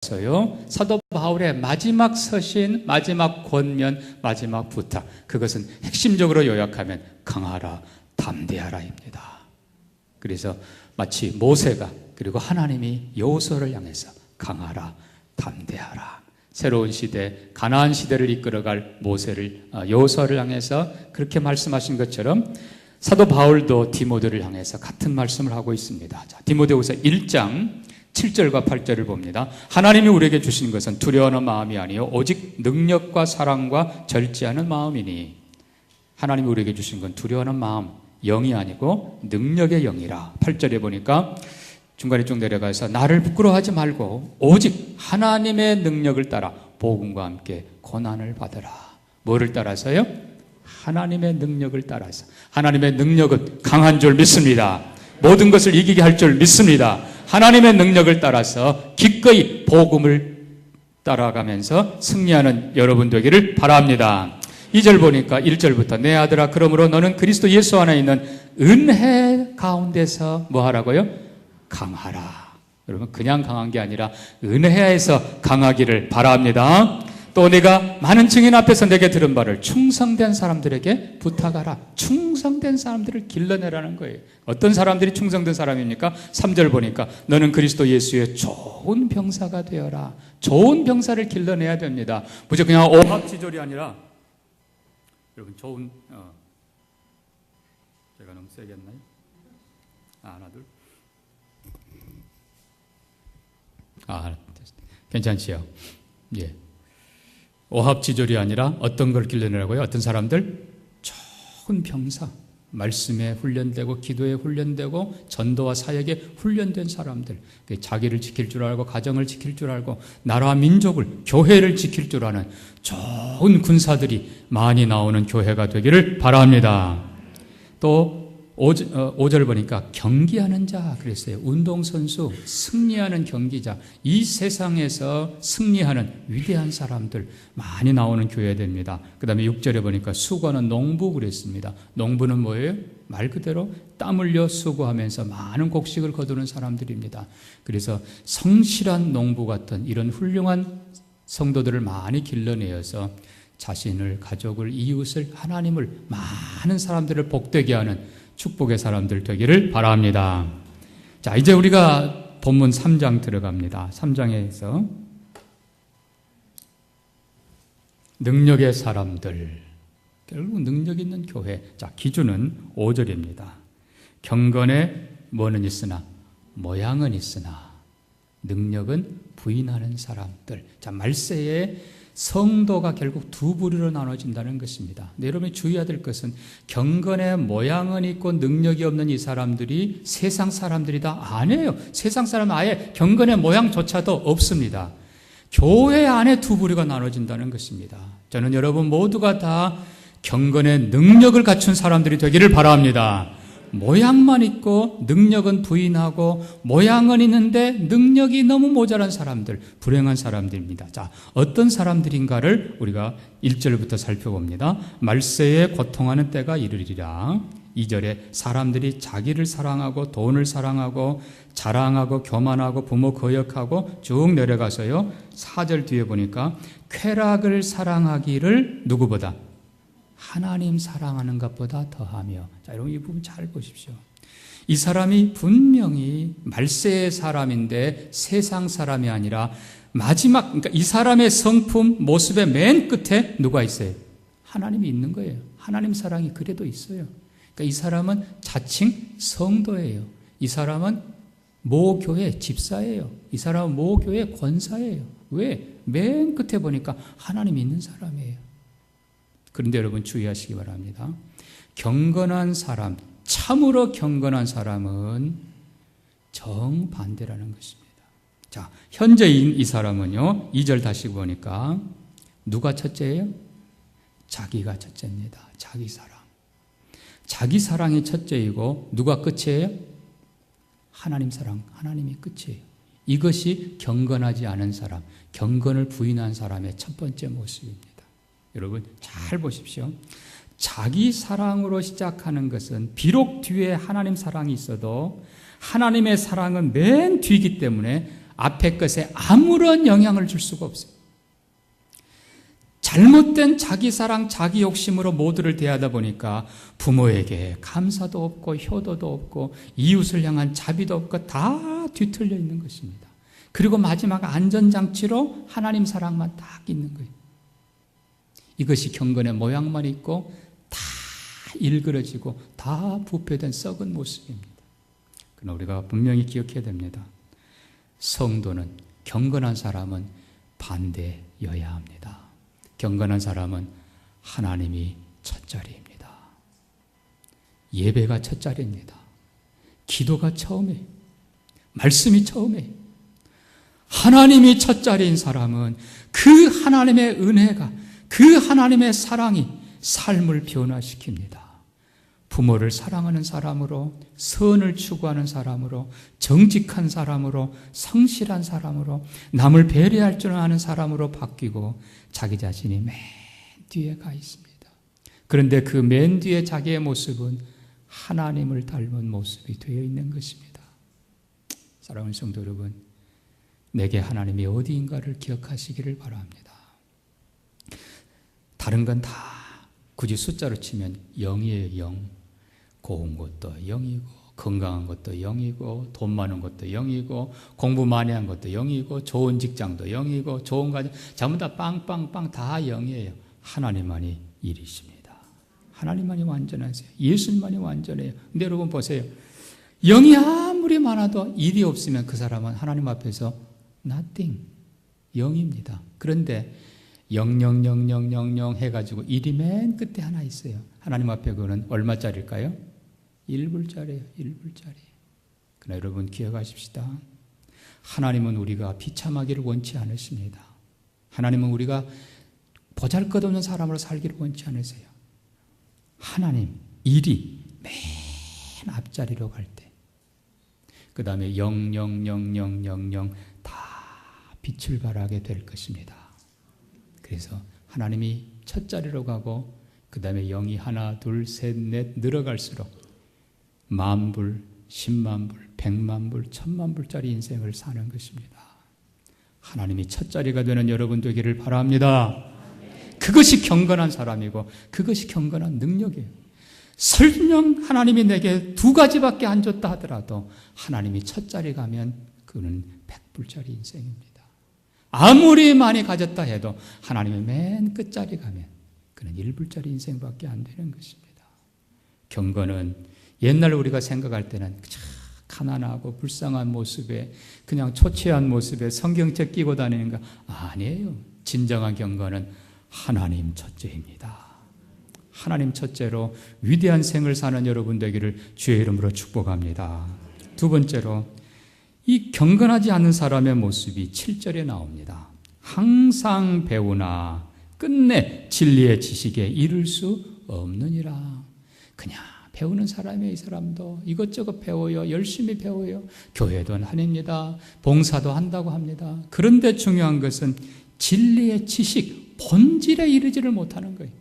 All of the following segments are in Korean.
서요. 사도 바울의 마지막 서신, 마지막 권면, 마지막 부탁, 그것은 핵심적으로 요약하면 강하라, 담대하라입니다. 그래서 마치 모세가 그리고 하나님이 여호수아를 향해서 강하라, 담대하라, 새로운 시대, 가나안 시대를 이끌어갈 여호수아를 향해서 그렇게 말씀하신 것처럼 사도 바울도 디모데를 향해서 같은 말씀을 하고 있습니다. 자, 디모데후서 1장 7절과 8절을 봅니다. 하나님이 우리에게 주신 것은 두려워하는 마음이 아니요 오직 능력과 사랑과 절제하는 마음이니. 하나님이 우리에게 주신 건 두려워하는 마음, 영이 아니고 능력의 영이라. 8절에 보니까 중간에 쭉 내려가서 나를 부끄러워하지 말고 오직 하나님의 능력을 따라 복음과 함께 고난을 받으라. 뭐를 따라서요? 하나님의 능력을 따라서. 하나님의 능력은 강한 줄 믿습니다. 모든 것을 이기게 할 줄 믿습니다. 하나님의 능력을 따라서 기꺼이 복음을 따라가면서 승리하는 여러분 되기를 바랍니다. 2절 보니까 1절부터 내 아들아 그러므로 너는 그리스도 예수 안에 있는 은혜 가운데서 뭐 하라고요? 강하라. 여러분 그냥 강한 게 아니라 은혜에서 강하기를 바랍니다. 또 내가 많은 증인 앞에서 내게 들은 바를 충성된 사람들에게 부탁하라. 충성된 사람들을 길러내라는 거예요. 어떤 사람들이 충성된 사람입니까? 3절 보니까 너는 그리스도 예수의 좋은 병사가 되어라. 좋은 병사를 길러내야 됩니다. 무조건 그냥 오합지졸이 아니라 여러분 좋은 제가 너무 세게 했나요? 하나 둘 괜찮지요? 예. 오합지졸이 아니라 어떤 걸 길러내라고요? 어떤 사람들? 좋은 병사, 말씀에 훈련되고 기도에 훈련되고 전도와 사역에 훈련된 사람들, 자기를 지킬 줄 알고 가정을 지킬 줄 알고 나라와 민족을, 교회를 지킬 줄 아는 좋은 군사들이 많이 나오는 교회가 되기를 바랍니다. 또 5절 보니까 경기하는 자 그랬어요. 운동선수, 승리하는 경기자, 이 세상에서 승리하는 위대한 사람들 많이 나오는 교회 됩니다. 그 다음에 6절에 보니까 수고하는 농부 그랬습니다. 농부는 뭐예요? 말 그대로 땀 흘려 수고하면서 많은 곡식을 거두는 사람들입니다. 그래서 성실한 농부 같은 이런 훌륭한 성도들을 많이 길러내어서 자신을, 가족을, 이웃을, 하나님을, 많은 사람들을 복되게 하는 축복의 사람들 되기를 바랍니다. 자, 이제 우리가 본문 3장 들어갑니다. 3장에서 능력의 사람들, 결국 능력 있는 교회. 자, 기준은 5절입니다. 경건에 뭐는 있으나 모양은 있으나 능력은 부인하는 사람들. 자, 말세에 성도가 결국 두 부류로 나눠진다는 것입니다. 네, 여러분이 주의해야 될 것은 경건의 모양은 있고 능력이 없는 이 사람들이 세상 사람들이다? 아니에요. 세상 사람은 아예 경건의 모양조차도 없습니다. 교회 안에 두 부류가 나눠진다는 것입니다. 저는 여러분 모두가 다 경건의 능력을 갖춘 사람들이 되기를 바랍니다. 모양만 있고 능력은 부인하고 모양은 있는데 능력이 너무 모자란 사람들, 불행한 사람들입니다. 자, 어떤 사람들인가를 우리가 1절부터 살펴봅니다. 말세에 고통하는 때가 이르리라. 2절에 사람들이 자기를 사랑하고 돈을 사랑하고 자랑하고 교만하고 부모 거역하고 쭉 내려가서요. 4절 뒤에 보니까 쾌락을 사랑하기를 누구보다? 하나님 사랑하는 것보다 더하며. 자, 여러분 이 부분 잘 보십시오. 이 사람이 분명히 말세의 사람인데 세상 사람이 아니라 마지막, 그러니까 이 사람의 성품, 모습의 맨 끝에 누가 있어요? 하나님이 있는 거예요. 하나님 사랑이 그래도 있어요. 그러니까 이 사람은 자칭 성도예요. 이 사람은 모 교회 집사예요. 이 사람은 모 교회 권사예요. 왜? 맨 끝에 보니까 하나님이 있는 사람이에요. 그런데 여러분 주의하시기 바랍니다. 경건한 사람, 참으로 경건한 사람은 정반대라는 것입니다. 자, 현재인 이 사람은요, 2절 다시 보니까 누가 첫째예요? 자기가 첫째입니다. 자기 사랑. 자기 사랑이 첫째이고 누가 끝이에요? 하나님 사랑, 하나님이 끝이에요. 이것이 경건하지 않은 사람, 경건을 부인한 사람의 첫 번째 모습입니다. 여러분 잘 보십시오. 자기 사랑으로 시작하는 것은 비록 뒤에 하나님 사랑이 있어도 하나님의 사랑은 맨 뒤이기 때문에 앞에 것에 아무런 영향을 줄 수가 없어요. 잘못된 자기 사랑, 자기 욕심으로 모두를 대하다 보니까 부모에게 감사도 없고 효도도 없고 이웃을 향한 자비도 없고 다 뒤틀려 있는 것입니다. 그리고 마지막 안전장치로 하나님 사랑만 딱 있는 거예요. 이것이 경건의 모양만 있고 다 일그러지고 다 부패된 썩은 모습입니다. 그러나 우리가 분명히 기억해야 됩니다. 성도는, 경건한 사람은 반대여야 합니다. 경건한 사람은 하나님이 첫 자리입니다. 예배가 첫 자리입니다. 기도가 처음이에요. 말씀이 처음이에요. 하나님이 첫 자리인 사람은 그 하나님의 은혜가, 그 하나님의 사랑이 삶을 변화시킵니다. 부모를 사랑하는 사람으로, 선을 추구하는 사람으로, 정직한 사람으로, 성실한 사람으로, 남을 배려할 줄 아는 사람으로 바뀌고 자기 자신이 맨 뒤에 가 있습니다. 그런데 그 맨 뒤에 자기의 모습은 하나님을 닮은 모습이 되어 있는 것입니다. 사랑하는 성도 여러분, 내게 하나님이 어디인가를 기억하시기를 바랍니다. 다른 건 다 굳이 숫자로 치면 0이에요. 0. 고운 것도 0이고 건강한 것도 0이고 돈 많은 것도 0이고 공부 많이 한 것도 0이고 좋은 직장도 0이고 좋은 가정, 전부 다 빵빵빵 다 0이에요. 하나님만이 1이십니다. 하나님만이 완전하세요. 예수님만이 완전해요. 근데 여러분 보세요. 0이 아무리 많아도 1이 없으면 그 사람은 하나님 앞에서 nothing, 0입니다. 그런데 0000000 해가지고 1이 맨 끝에 하나 있어요. 하나님 앞에 그거는 얼마짜리일까요? 1불짜리예요. 1불짜리. 그러나 여러분 기억하십시다. 하나님은 우리가 비참하기를 원치 않으십니다. 하나님은 우리가 보잘것없는 사람으로 살기를 원치 않으세요. 하나님 1이 맨 앞자리로 갈 때, 그 다음에 0000000 다 빛을 발하게 될 것입니다. 그래서 하나님이 첫 자리로 가고 그 다음에 0이 하나, 둘, 셋, 넷 늘어갈수록 10,000불, 100,000불, 1,000,000불, 1,000,000불짜리 인생을 사는 것입니다. 하나님이 첫 자리가 되는 여러분 되기를 바랍니다. 그것이 경건한 사람이고 그것이 경건한 능력이에요. 설령 하나님이 내게 2가지밖에 안 줬다 하더라도 하나님이 첫 자리 가면 그는 100불짜리 인생입니다. 아무리 많이 가졌다 해도 하나님이 맨 끝자리 가면 그는 1불짜리 인생밖에 안 되는 것입니다. 경건은 옛날 우리가 생각할 때는 가난하고 불쌍한 모습에, 그냥 초췌한 모습에 성경책 끼고 다니는 거 아니에요. 진정한 경건은 하나님 첫째입니다. 하나님 첫째로 위대한 생을 사는 여러분 되기를 주의 이름으로 축복합니다. 두 번째로, 이 경건하지 않은 사람의 모습이 7절에 나옵니다. 항상 배우나 끝내 진리의 지식에 이를 수 없느니라. 그냥 배우는 사람이에요. 이 사람도 이것저것 배워요. 열심히 배워요. 교회도 다닙니다. 봉사도 한다고 합니다. 그런데 중요한 것은 진리의 지식, 본질에 이르지를 못하는 거예요.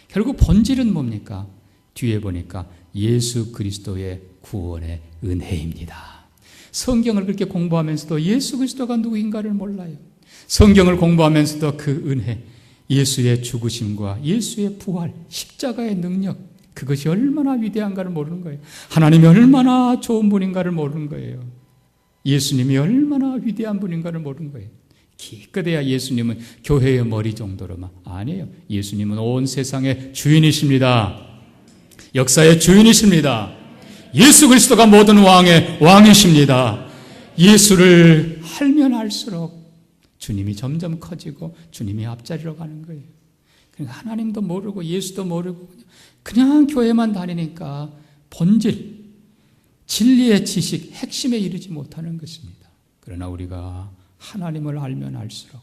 결국 본질은 뭡니까? 뒤에 보니까 예수 그리스도의 구원의 은혜입니다. 성경을 그렇게 공부하면서도 예수 그리스도가 누구인가를 몰라요. 성경을 공부하면서도 그 은혜, 예수의 죽으심과 예수의 부활, 십자가의 능력, 그것이 얼마나 위대한가를 모르는 거예요. 하나님이 얼마나 좋은 분인가를 모르는 거예요. 예수님이 얼마나 위대한 분인가를 모르는 거예요. 기껏해야 예수님은 교회의 머리 정도로만, 아니에요. 예수님은 온 세상의 주인이십니다. 역사의 주인이십니다. 예수 그리스도가 모든 왕의 왕이십니다. 예수를 알면 알수록 주님이 점점 커지고 주님이 앞자리로 가는 거예요. 그러니까 하나님도 모르고 예수도 모르고 그냥 교회만 다니니까 본질, 진리의 지식, 핵심에 이르지 못하는 것입니다. 그러나 우리가 하나님을 알면 알수록,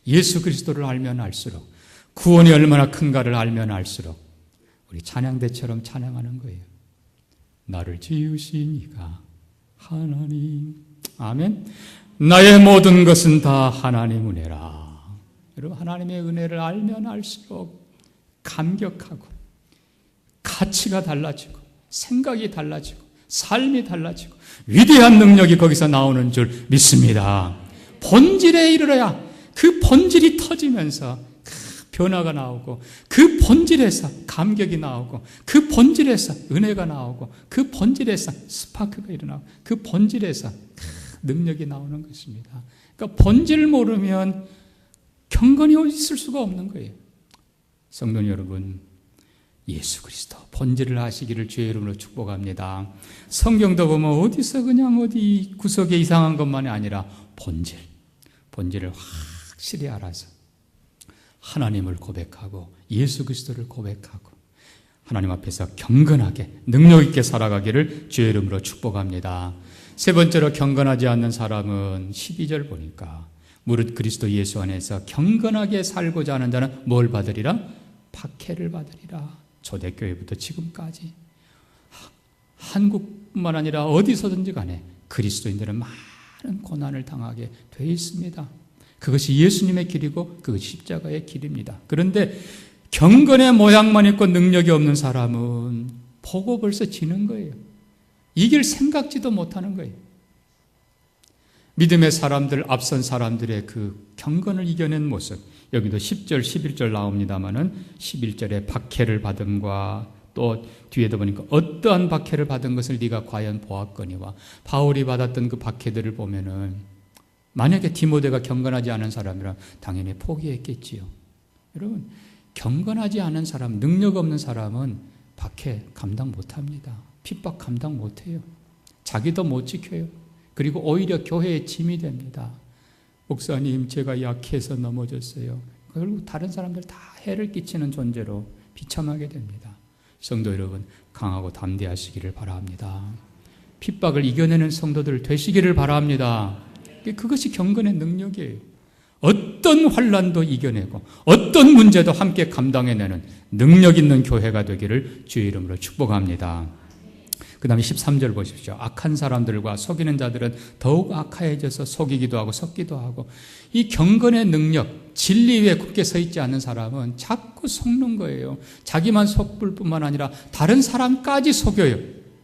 예수 그리스도를 알면 알수록, 구원이 얼마나 큰가를 알면 알수록 우리 찬양대처럼 찬양하는 거예요. 나를 지으신 이가 하나님. 아멘. 나의 모든 것은 다 하나님 은혜라. 여러분, 하나님의 은혜를 알면 알수록 감격하고 가치가 달라지고 생각이 달라지고 삶이 달라지고 위대한 능력이 거기서 나오는 줄 믿습니다. 본질에 이르러야 그 본질이 터지면서 변화가 나오고, 그 본질에서 감격이 나오고, 그 본질에서 은혜가 나오고, 그 본질에서 스파크가 일어나고, 그 본질에서 능력이 나오는 것입니다. 그러니까 본질을 모르면 경건이 있을 수가 없는 거예요. 성도 여러분, 예수 그리스도 본질을 아시기를 주의 이름으로 축복합니다. 성경도 보면 어디서 그냥 어디 구석에 이상한 것만이 아니라 본질을 확실히 알아서 하나님을 고백하고 예수 그리스도를 고백하고 하나님 앞에서 경건하게 능력 있게 살아가기를 주의 이름으로 축복합니다. 세 번째로 경건하지 않는 사람은 12절 보니까 무릇 그리스도 예수 안에서 경건하게 살고자 하는 자는 뭘 받으리라? 박해를 받으리라. 초대교회부터 지금까지 한국뿐만 아니라 어디서든지 간에 그리스도인들은 많은 고난을 당하게 되어 있습니다. 그것이 예수님의 길이고 그것이 십자가의 길입니다. 그런데 경건의 모양만 있고 능력이 없는 사람은 보고 벌써 지는 거예요. 이길 생각지도 못하는 거예요. 믿음의 사람들, 앞선 사람들의 그 경건을 이겨낸 모습, 여기도 10절, 11절 나옵니다마는 11절에 박해를 받음과 또 뒤에도 보니까 어떠한 박해를 받은 것을 네가 과연 보았거니와, 바울이 받았던 그 박해들을 보면은 만약에 디모데가 경건하지 않은 사람이라면 당연히 포기했겠지요. 여러분, 경건하지 않은 사람, 능력 없는 사람은 박해 감당 못합니다. 핍박 감당 못해요. 자기도 못 지켜요. 그리고 오히려 교회의 짐이 됩니다. 목사님, 제가 약해서 넘어졌어요. 결국 다른 사람들 다 해를 끼치는 존재로 비참하게 됩니다. 성도 여러분, 강하고 담대하시기를 바랍니다. 핍박을 이겨내는 성도들 되시기를 바랍니다. 그것이 경건의 능력이에요. 어떤 환난도 이겨내고 어떤 문제도 함께 감당해내는 능력 있는 교회가 되기를 주의 이름으로 축복합니다. 그 다음에 13절 보십시오. 악한 사람들과 속이는 자들은 더욱 악하여져서 속이기도 하고 섞기도 하고, 이 경건의 능력, 진리 위에 굳게 서 있지 않는 사람은 자꾸 속는 거예요. 자기만 속을 뿐만 아니라 다른 사람까지 속여요.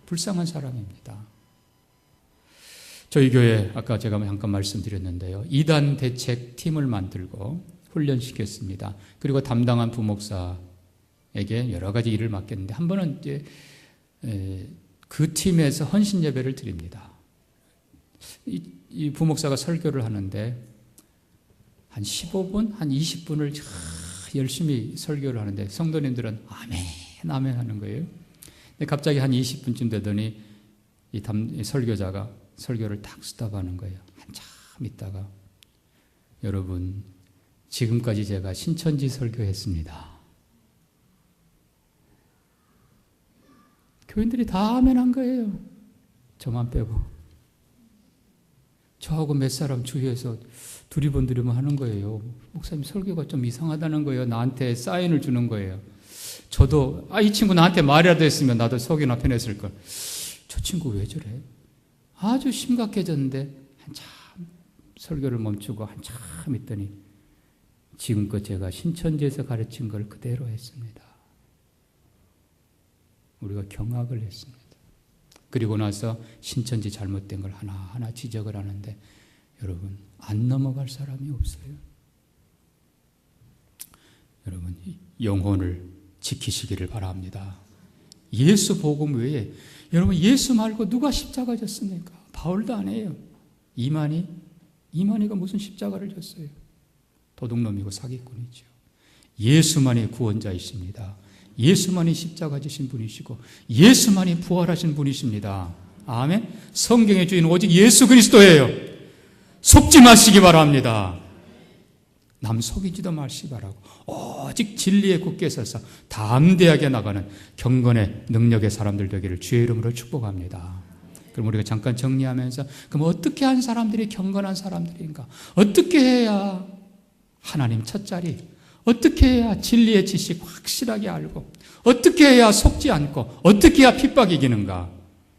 불쌍한 사람입니다. 저희 교회 아까 제가 잠깐 말씀드렸는데요, 이단 대책 팀을 만들고 훈련시켰습니다. 그리고 담당한 부목사에게 여러 가지 일을 맡겼는데, 한 번은 이제 그 팀에서 헌신 예배를 드립니다. 이 부목사가 설교를 하는데 한 15분, 한 20분을 열심히 설교를 하는데 성도님들은 아멘, 아멘 하는 거예요. 근데 갑자기 한 20분쯤 되더니 이 설교자가 설교를 딱 스탑하는 거예요. 한참 있다가, 여러분, 지금까지 제가 신천지 설교했습니다. 교인들이 다 아멘한 거예요. 저만 빼고. 저하고 몇 사람 주위에서 두리번두리번 하는 거예요. 목사님 설교가 좀 이상하다는 거예요. 나한테 사인을 주는 거예요. 저도 이 친구 나한테 말이라도 했으면 나도 속이나 편했을 걸. 저 친구 왜 저래? 아주 심각해졌는데 한참 설교를 멈추고 한참 있더니 지금껏 제가 신천지에서 가르친 걸 그대로 했습니다. 우리가 경악을 했습니다. 그리고 나서 신천지 잘못된 걸 하나하나 지적을 하는데, 여러분, 안 넘어갈 사람이 없어요. 여러분, 영혼을 지키시기를 바랍니다. 예수 복음 외에, 여러분, 예수 말고 누가 십자가 졌습니까? 바울도 안 해요. 이만희가 무슨 십자가를 졌어요? 도둑놈이고 사기꾼이죠. 예수만이 구원자이십니다. 예수만이 십자가 지신 분이시고 예수만이 부활하신 분이십니다. 아멘. 성경의 주인 오직 예수 그리스도예요. 속지 마시기 바랍니다. 남 속이지도 마시기 바라고, 오직 진리에 굳게 서서 담대하게 나가는 경건의 능력의 사람들 되기를 주의 이름으로 축복합니다. 그럼 우리가 잠깐 정리하면서, 그럼 어떻게 한 사람들이 경건한 사람들인가? 어떻게 해야 하나님 첫자리, 어떻게 해야 진리의 지식 확실하게 알고, 어떻게 해야 속지 않고, 어떻게 해야 핍박 이기는가?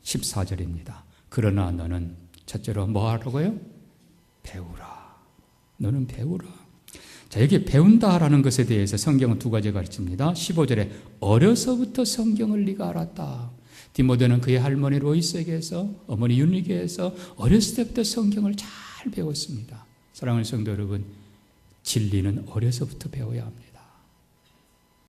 14절입니다. 그러나 너는 첫째로 뭐 하라고요? 배우라. 너는 배우라. 자, 여기 배운다라는 것에 대해서 성경은 두 가지 가르칩니다. 15절에 어려서부터 성경을 네가 알았다. 디모데는 그의 할머니 로이스에게서, 어머니 윤리게에서 어렸을 때부터 성경을 잘 배웠습니다. 사랑하는 성도 여러분, 진리는 어려서부터 배워야 합니다.